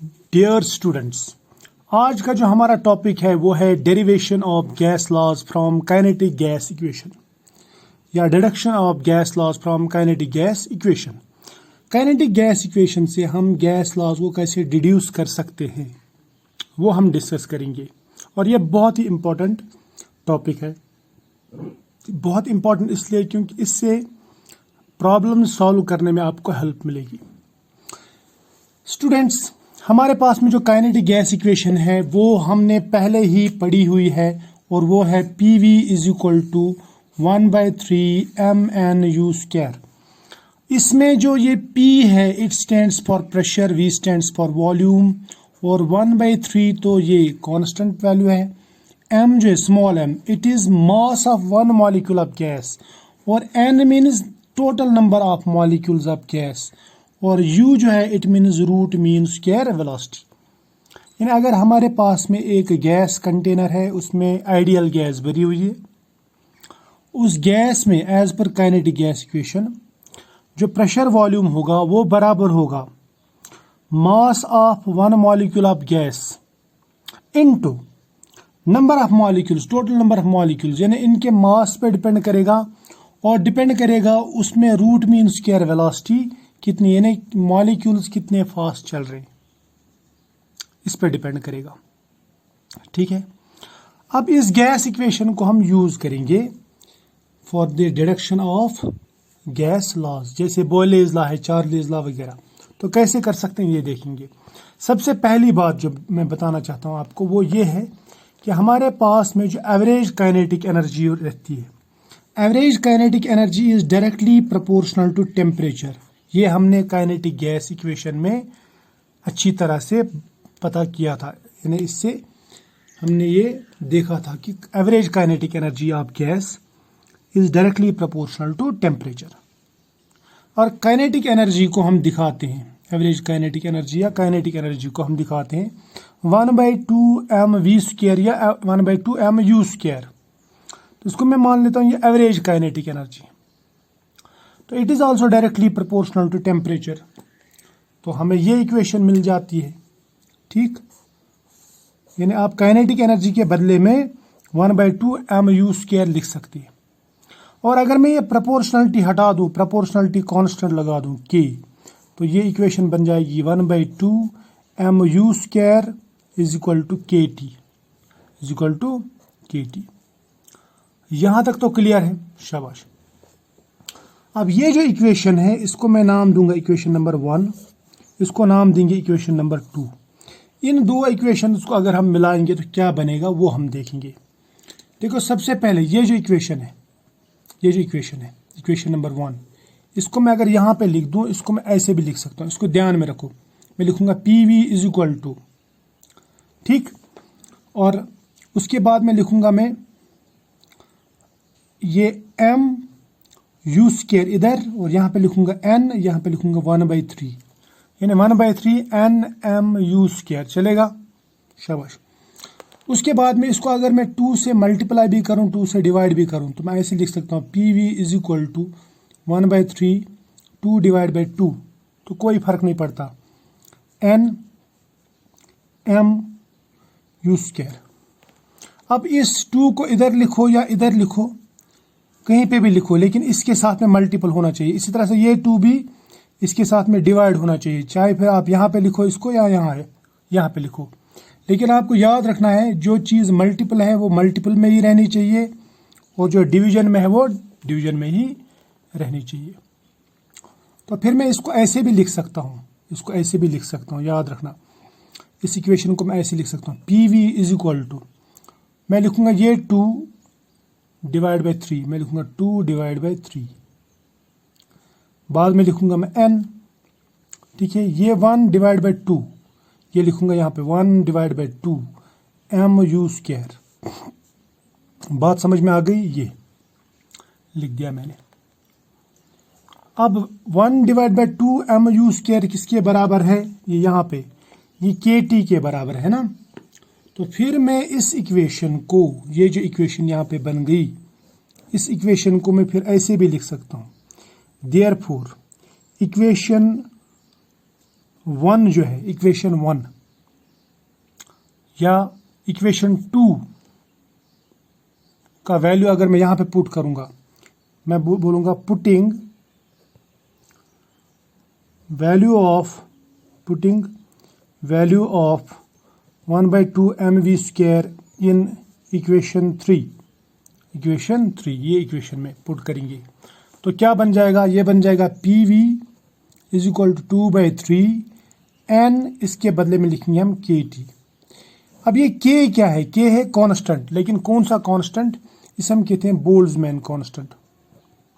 Dear students, आज का जो हमारा टॉपिक है वो है derivation of gas laws from kinetic gas equation या deduction of gas laws from kinetic gas equation. Kinetic gas equation से हम गैस लॉज को कैसे डिड्यूस कर सकते हैं वो हम डिस्कस करेंगे और ये बहुत ही इम्पोर्टेंट टॉपिक है। बहुत इम्पोर्टेंट इसलिए क्योंकि इससे प्रॉब्लम सॉल्व करने में आपको हेल्प मिलेगी। स्टूडेंट्स, हमारे पास में जो काइनेटिक गैस इक्वेशन है वो हमने पहले ही पढ़ी हुई है और वो है PV is equal to 1/3 mnu²। इसमें जो ये P है it stands for pressure, V stands for volume और 1/3 तो ये कांस्टेंट वैल्यू है। M जो है small m, it is mass of one molecule of gas और N means total number of molecules of gas और U जो है it means root mean square velocity. यानी अगर हमारे पास में एक गैस कंटेनर है, उसमें आइडियल गैस भरी हुई है, उस गैस में एज पर काइनेटिक गैस इक्वेशन जो प्रेशर वॉल्यूम होगा वो बराबर होगा mass of one molecule of gas into number of molecules, total number of molecules, यानी इनके मास पे डिपेंड करेगा और डिपेंड करेगा उसमें रूट मीन स्क्वायर वेलोसिटी कितनी, यानी मॉलिक्यूल्स कितने फास्ट चल रहे हैं, इस पर डिपेंड करेगा। ठीक है, अब इस गैस इक्वेशन को हम यूज करेंगे for the deduction of gas laws, जैसे बॉयलेज लॉ है, चार्लीज लॉ वगैरह। तो कैसे कर सकते हैं ये देखेंगे। सबसे पहली बात जो मैं बताना चाहता हूं आपको वो ये है कि हमारे पास में जो एवरेज काइनेटिक एनर्जी रहती है, average kinetic energy is directly proportional to temperature. ये हमने काइनेटिक गैस इक्वेशन में अच्छी तरह से पता किया था, यानी इससे हमने ये देखा था कि average kinetic energy of gas is directly proportional to temperature. और काइनेटिक एनर्जी को हम दिखाते हैं, एवरेज काइनेटिक एनर्जी या काइनेटिक एनर्जी को हम दिखाते हैं 1/2 mv² या 1/2 mu²। तो इसको मैं मान लेता हूँ ये एवरेज काइनेटिक एनर्जी। तो it is also directly proportional to temperature, तो हमें ये इक्वेशन मिल जाती है। ठीक, यानी आप काइनेटिक एनर्जी के बदले में 1/2 mu² लिख सकते हैं। और अगर मैं ये प्रोपोर्शनलिटी हटा दूं, प्रोपोर्शनलिटी कांस्टेंट लगा दूं K, तो ये इक्वेशन बन जाएगी 1/2 mu² is equal to KT। यहां तक तो क्लियर है, शाबाश। अब ये जो इक्वेशन है इसको मैं नाम दूंगा इक्वेशन नंबर 1, इसको नाम देंगे इक्वेशन नंबर 2। इन दो इक्वेशंस को अगर हम मिलाएंगे तो क्या बनेगा वो हम देखेंगे। देखो, सबसे पहले ये जो इक्वेशन है, इक्वेशन नंबर 1, इसको मैं अगर यहाँ पे लिख दूं, इसको मैं ऐसे भी लिख सकता हूँ, इसको ध्यान में रखो। मैं लिखूंगा PV इज इक्वल टू, ठीक, और उसके बाद मैं लिखूंगा मैं ये mu² इधर और यहाँ पे लिखूंगा N, यहाँ पे लिखूंगा 1/3, यानी 1/3 nmu²। चलेगा, शाबाश। उसके बाद में इसको अगर मैं 2 से मल्टीप्लाई भी करूं, 2 से डिवाइड भी करूं, तो मैं ऐसे लिख सकता हूँ PV इज इक्वल टू 1/3 2/2, तो कोई फर्क नहीं पड़ता, nmu²। अब इस 2 को इधर लिखो या इधर लिखो, कहीं पे भी लिखो, लेकिन इसके साथ में मल्टीपल होना चाहिए। इसी तरह से ये 2 भी इसके साथ में डिवाइड होना चाहिए, चाहे फिर आप यहाँ पे लिखो इसको या यहाँ पे लिखो। लेकिन आपको याद रखना है जो चीज़ मल्टीपल है वो मल्टीपल में ही रहनी चाहिए और जो डिवीजन में है वो डिवीजन में ही रहनी चाहिए। तो फिर मैं इसको ऐसे भी लिख सकता हूँ, याद रखना। इस इक्वेशन को मैं ऐसे लिख सकता हूँ, PV इज इक्वल टू, मैं लिखूंगा ये 2/3, मैं लिखूंगा 2/3, बाद में लिखूंगा मैं N, ठीक है, ये 1/2, ये लिखूंगा यहाँ पे 1/2 mu²। बात समझ में आ गई, ये लिख दिया मैंने। अब 1/2 mu² किसके बराबर है, ये यहाँ पे ये KT के बराबर है ना। तो फिर मैं इस इक्वेशन को, ये जो इक्वेशन यहाँ पे बन गई, इस इक्वेशन को मैं फिर ऐसे भी लिख सकता हूँ, देयरफॉर इक्वेशन 1 जो है, इक्वेशन 1 या इक्वेशन 2 का वैल्यू अगर मैं यहां पे पुट करूंगा, मैं बोलूंगा putting value of 1/2 mv square in equation 3, ये इक्वेशन में पुट करेंगे तो क्या बन जाएगा, ये बन जाएगा PV is equal to 2/3 n, इसके बदले में लिखेंगे हम KT। अब ये K क्या है, K है कांस्टेंट, लेकिन कौन सा कांस्टेंट, इसे हम कहते हैं बोल्ट्जमैन कांस्टेंट,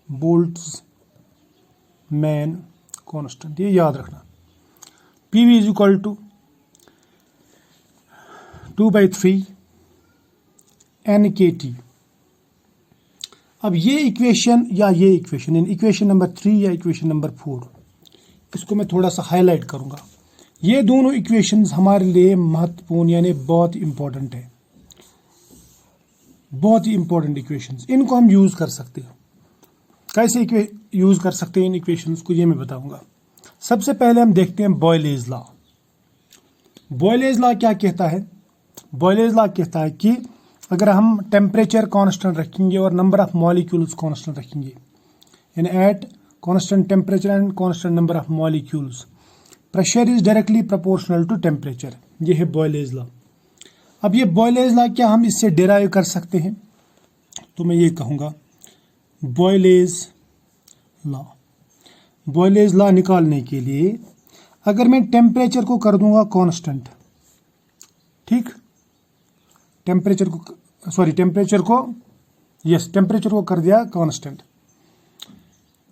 बोल्ट्जमैन कांस्टेंट, ये याद रखना। PV is equal to 2/3 NKT। अब ये इक्वेशन या ये इक्वेशन, इन इक्वेशन नंबर 3 या इक्वेशन नंबर 4, इसको मैं थोड़ा सा हाईलाइट करूंगा। ये दोनों इक्वेशंस हमारे लिए महत्वपूर्ण यानी बहुत इंपॉर्टेंट है, बहुत ही इंपॉर्टेंट इक्वेशंस। इनको हम यूज कर सकते हैं। कैसे यूज कर सकते हैं इन इक्वेशंस को, ये मैं बताऊंगा। सबसे पहले हम देखते हैं बॉयलेज लॉ। बॉयलेज लॉ क्या कहता है, बॉयलेज लॉ कहता है कि अगर हम टेम्परेचर कांस्टेंट रखेंगे और नंबर ऑफ मॉलिक्यूल्स कांस्टेंट रखेंगे, यानी at constant temperature and constant number of molecules, pressure is directly proportional to temperature. ये है बॉयलेज लॉ। अब ये बॉयलेज लॉ क्या हम इससे डिराइव कर सकते हैं, तो मैं ये कहूंगा बॉयलेज लॉ। बॉयलेज लॉ निकालने के लिए अगर मैं टेम्परेचर को कर दूंगा कांस्टेंट, ठीक, टेम्परेचर को कर दिया कांस्टेंट,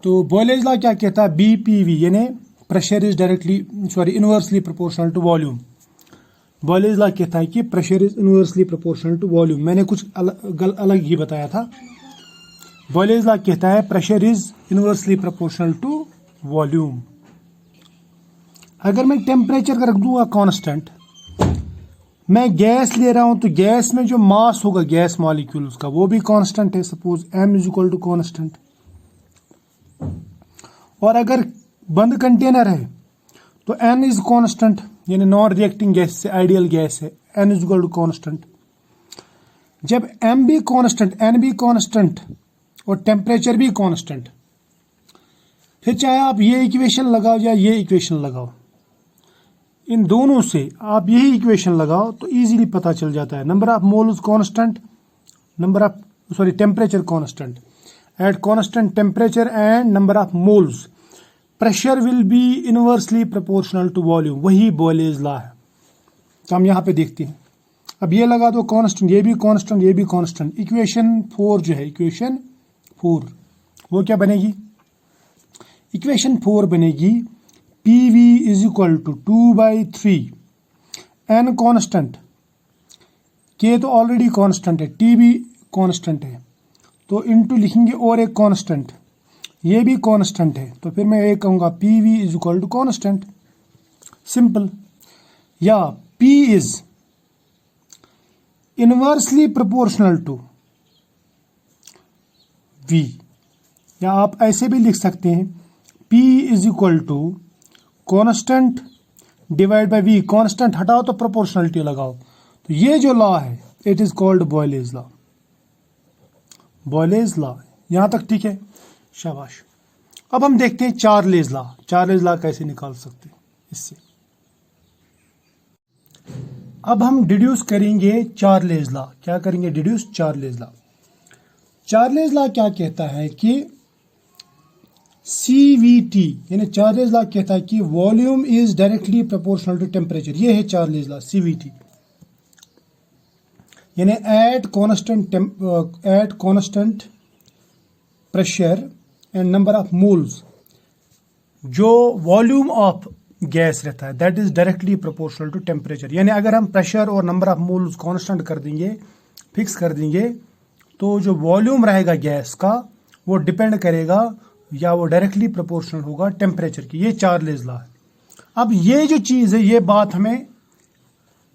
तो बॉयलेज लॉ क्या कहता है, BPV यानी pressure is inversely proportional to volume. Boyle's law कहता है कि pressure is inversely proportional to volume. मैंने कुछ अलग ही बताया था। बॉयलेज लॉ कहता है pressure is inversely proportional to volume. अगर मैं टेम्परेचर का रख दूंगा कांस्टेंट, मैं गैस ले रहा हूं तो गैस में जो मास होगा गैस मॉलिक्यूल्स का वो भी कांस्टेंट है, suppose m is equal to constant. और अगर बंद कंटेनर है तो n इज कांस्टेंट, यानी नॉन रिएक्टिंग गैस से आइडियल गैस है, n is equal to constant. जब m भी कांस्टेंट, n भी कांस्टेंट और टेम्परेचर भी कांस्टेंट, फिर चाहे आप ये इक्वेशन लगाओ या ये इक्वेशन लगाओ, इन दोनों से आप यही इक्वेशन लगाओ तो इजीली पता चल जाता है। Number of moles constant, temperature constant, at constant temperature and number of moles pressure will be inversely proportional to volume. वही बॉयलेज लॉ है। तो हम यहाँ पे देखते हैं, अब ये लगा दो कांस्टेंट, ये भी कांस्टेंट, ये भी कांस्टेंट। इक्वेशन 4 जो है, इक्वेशन 4 वो क्या बनेगी, इक्वेशन 4 बनेगी PV is equal to 2/3 n constant, K तो ऑलरेडी कांस्टेंट है, T भी कांस्टेंट है, तो इनटू लिखेंगे और एक कांस्टेंट, ये भी कांस्टेंट है, तो फिर मैं ये कहूंगा PV is equal to constant, simple. या P is inversely proportional to V, या आप ऐसे भी लिख सकते हैं P is equal to constant divide by V। Constant हटाओ तो प्रोपोर्शनलिटी लगाओ, तो ये जो लॉ है it is called Boyle's law. Boyle's law यहां तक ठीक है, शाबाश। अब हम देखते हैं चार्लेज लॉ। चार्लेज लॉ कैसे निकाल सकते हैं इससे। अब हम डिड्यूस करेंगे चार्लेज लॉ। क्या करेंगे, डिड्यूस चार्लेज लॉ। चार्लेज लॉ क्या कहता है कि CVT, यानी चार्लेज लॉ कहता है कि volume is directly proportional to temperature. ये है चार्लेज लॉ, CVT, यानी at constant pressure and number of moles, जो वॉल्यूम ऑफ गैस रहता है that is directly proportional to temperature. यानी अगर हम प्रेशर और नंबर ऑफ मोल्स कांस्टेंट कर देंगे, फिक्स कर देंगे, तो जो वॉल्यूम रहेगा गैस का वो डिपेंड करेगा या वो डायरेक्टली प्रोपोर्शनल होगा टेम्परेचर की। ये चार्लेज लॉ है। अब ये जो चीज है, ये बात हमें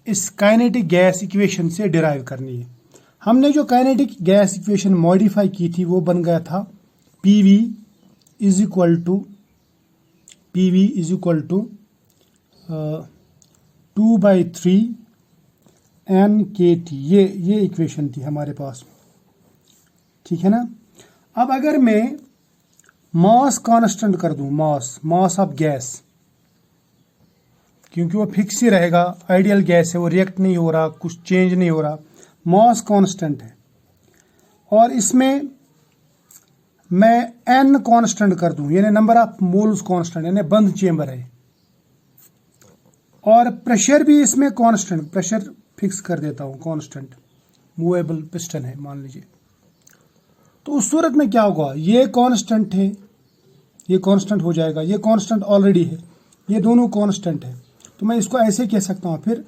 इस काइनेटिक गैस इक्वेशन से डिराइव करनी है। हमने जो काइनेटिक गैस इक्वेशन मॉडिफाई की थी वो बन गया था PV is equal to 2/3 NKT, ये इक्वेशन थी हमारे पास, ठीक है ना। अब अगर मैं मास कांस्टेंट कर दूं, मास ऑफ गैस, क्योंकि वो फिक्स ही रहेगा, आइडियल गैस है, वो रिएक्ट नहीं हो रहा, कुछ चेंज नहीं हो रहा, मास कांस्टेंट है, और इसमें मैं n कांस्टेंट कर दूं, यानी नंबर ऑफ मोल्स कांस्टेंट, यानी बंद चेंबर है, और प्रेशर भी इसमें कांस्टेंट, प्रेशर फिक्स कर देता हूं कांस्टेंट, मूवेबल पिस्टन है मान लीजिए। तो उस सूरत में क्या होगा, ये कांस्टेंट है, ये कांस्टेंट हो जाएगा, ये कांस्टेंट ऑलरेडी है, ये दोनों कांस्टेंट है। तो मैं इसको ऐसे कह सकता हूँ, फिर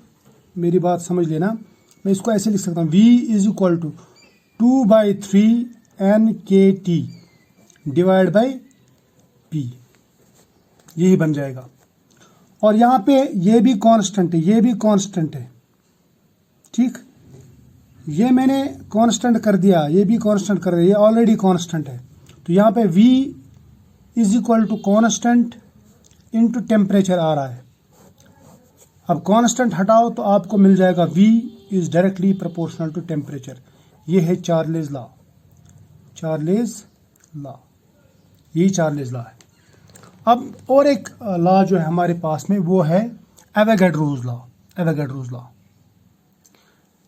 मेरी बात समझ लेना, मैं इसको ऐसे लिख सकता हूँ, V = 2/3 NKT divide by P, यही बन जाएगा। और यहाँ पे ये भी कांस्टेंट है, ये भी कांस्टेंट है, ठीक, ये मैंने कांस्टेंट कर दिया, ये भी कांस्टेंट कर दिया, ये ऑलरेडी कांस्टेंट है। तो यहाँ पे V = कांस्टेंट इनटू टेम्परेचर आ रहा है। अब कांस्टेंट हटाओ तो आपको मिल जाएगा V is directly proportional to temperature. ये है चार्लेज लॉ, यही चार्लेज लॉ है। अब और एक लॉ जो है हमारे पास में, वो है एवोगाड्रोज लॉ।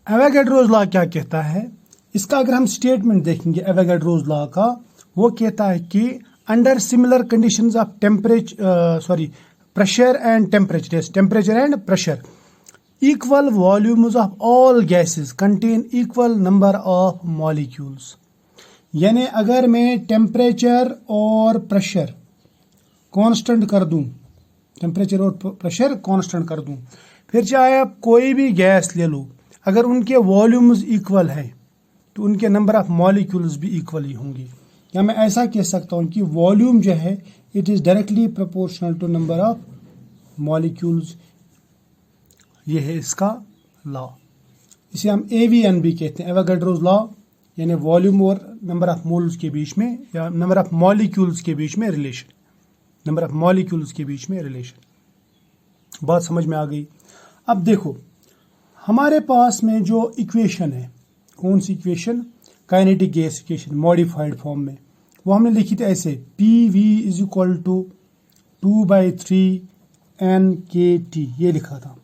एवोगाड्रोज लॉ क्या कहता है, इसका अगर हम स्टेटमेंट देखेंगे एवोगाड्रोज लॉ का, वो कहता है कि under similar conditions of pressure and temperature, yes, temperature and pressure, equal volumes of all gases contain equal number of molecules। यानी अगर मैं टेम्परेचर और प्रेशर कांस्टेंट कर दूं, टेम्परेचर और प्रेशर कांस्टेंट कर दूं, फिर चाहे आप कोई भी गैस ले लो, अगर उनके वॉल्यूम्स इक्वल है तो उनके नंबर ऑफ मॉलिक्यूल्स भी इक्वल ही होंगे। या मैं ऐसा कह सकता हूं कि वॉल्यूम जो है it is directly proportional to number of molecules. ये है इसका लॉ, इसे हम AVN भी कहते हैं, एवोगाड्रोज लॉ, यानी वॉल्यूम और नंबर ऑफ मोल्स के बीच में, या नंबर ऑफ मॉलिक्यूल्स के बीच में रिलेशन, बात समझ में आ गई। अब देखो हमारे पास में जो इक्वेशन है, कौन सी equation, kinetic gas equation modified form में, वो हमने लिखी थी ऐसे, PV = 2/3 NKT, ये लिखा था।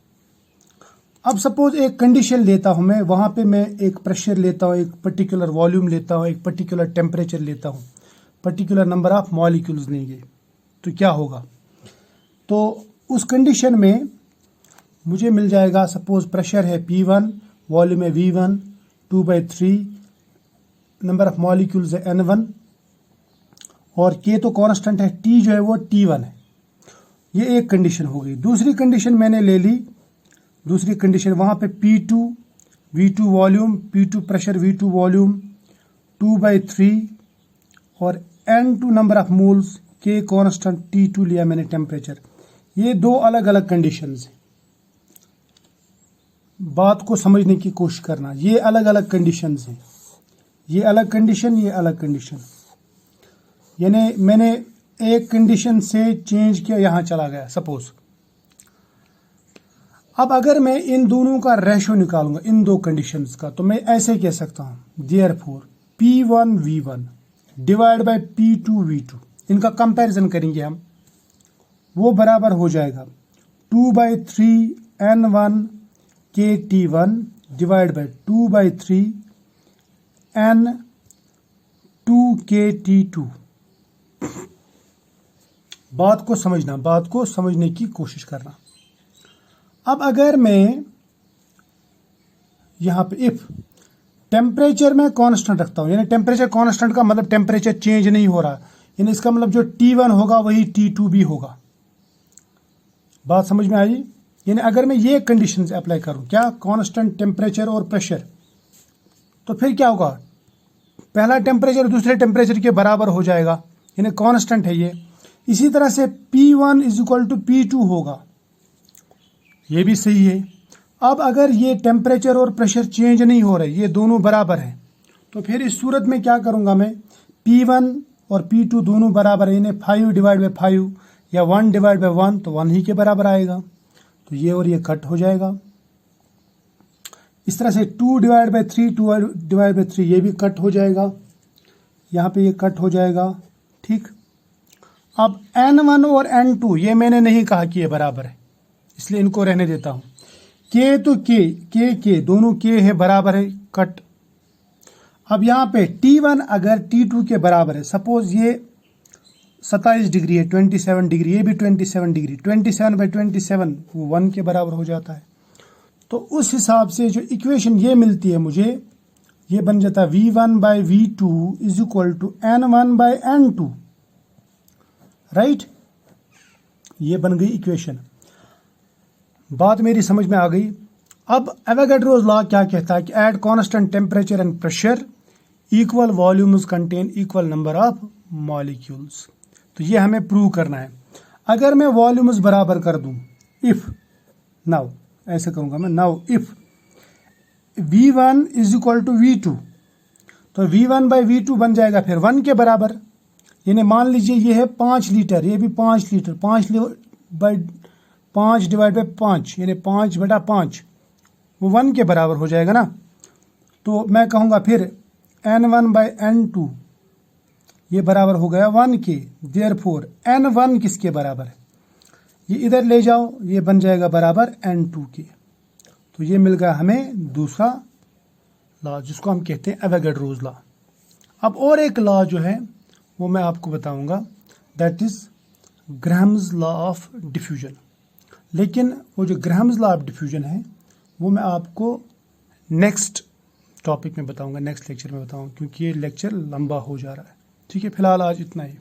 अब सपोज एक कंडीशन लेता हूं मैं, वहां पे मैं एक प्रेशर लेता हूं, एक पर्टिकुलर वॉल्यूम लेता हूं, एक पर्टिकुलर टेम्परेचर लेता हूं, पर्टिकुलर नंबर ऑफ मॉलिक्यूल्स लेंगे, तो क्या होगा, तो उस कंडीशन में मुझे मिल जाएगा, सपोज प्रेशर है P1, वॉल्यूम है V1, 2/3, नंबर ऑफ मॉलिक्यूल्स है N1, और K तो कांस्टेंट है, T जो है वो T1 है। ये एक कंडीशन हो गई। दूसरी कंडीशन मैंने ले ली, दूसरी कंडीशन वहां पे P2, V2 volume, P2 pressure, V2 volume, 2/3, और N2 number of moles, K constant, T2 लिया मैंने टेम्परेचर। ये दो अलग अलग कंडीशंस हैं, बात को समझने की कोशिश करना। ये अलग अलग कंडीशंस हैं, ये अलग कंडीशन, ये अलग कंडीशन, यानी मैंने एक कंडीशन से चेंज किया, यहां चला गया सपोज। अब अगर मैं इन दोनों का रेशो निकालूंगा, इन दो कंडीशंस का, तो मैं ऐसे कह सकता हूं, therefore P1 V1 divide by P2 V2, इनका कंपैरिजन करेंगे हम, वो बराबर हो जाएगा 2/3 N1 KT1 divide by 2/3 N2 KT2। बात को समझना, बात को समझने की कोशिश करना। अब अगर मैं यहां पे इफ टेम्परेचर में कांस्टेंट रखता हूं, यानी टेम्परेचर कांस्टेंट का मतलब टेम्परेचर चेंज नहीं हो रहा, यानी इसका मतलब जो T1 होगा वही T2 भी होगा। बात समझ में आई? यानी अगर मैं ये कंडीशंस अप्लाई करूं, क्या, कांस्टेंट टेम्परेचर और प्रेशर, तो फिर क्या होगा, पहला टेम्परेचर दूसरे टेम्परेचर के बराबर हो जाएगा, यानी कांस्टेंट है ये। इसी तरह से P1 = P2 होगा, ये भी सही है। अब अगर ये टेम्परेचर और प्रेशर चेंज नहीं हो रहे, ये दोनों बराबर है, तो फिर इस सूरत में क्या करूंगा मैं, P1 और P2 दोनों बराबर है, यानी 5 डिवाइड बाई 5 या 1 डिवाइड बाई 1, तो 1 ही के बराबर आएगा। तो ये और ये कट हो जाएगा। इस तरह से 2/3 2/3 ये भी कट हो जाएगा, यहाँ पे ये कट हो जाएगा। ठीक, अब n1 और n2 ये मैंने नहीं कहा कि ये बराबर है, इसलिए इनको रहने देता हूं। k तो k दोनों k है, बराबर है, कट। अब यहाँ पे t1 अगर t2 के बराबर है, सपोज ये 27 डिग्री है, 27 डिग्री, ये भी 27 डिग्री, 27/27 वो 1 के बराबर हो जाता है। तो उस हिसाब से जो इक्वेशन ये मिलती है मुझे, ये बन जाता है v1/v2 is equal to n1/n2, right. ये बन गई इक्वेशन। बात मेरी समझ में आ गई। अब एवोगैड्रोस लॉ क्या कहता है कि eight constant temperature and pressure equal volumes contain equal number of molecules. तो ये हमें प्रूव करना है। अगर मैं वॉल्यूम्स बराबर कर दूं, इफ नाउ ऐसे करूंगा मैं, now if v1 is equal to v2, तो v1/v2 बन जाएगा फिर 1 के बराबर। यानी मान लीजिए ये है 5 लीटर, ये भी 5 लीटर, 5/5 यानी 5/5 वो 1 के बराबर हो जाएगा ना। तो मैं कहूँगा फिर n1/n2 ये बराबर हो गया 1 के, देयरफॉर n1 किसके बराबर है, ये इधर ले जाओ, ये बन जाएगा बराबर n2 के। तो ये मिल गया हमें दूसरा लॉ, जिसको हम कहते हैं एवोगैड्रोस लॉ। अब और एक लॉ जो है वो मैं आपको बताऊंगा, that is Graham's law of diffusion. लेकिन वो जो ग्राहम्स लॉ ऑफ डिफ्यूजन है वो मैं आपको नेक्स्ट टॉपिक में बताऊंगा, नेक्स्ट लेक्चर में बताऊंगा, क्योंकि ये लेक्चर लंबा हो जा रहा है। ठीक है, फिलहाल आज इतना ही।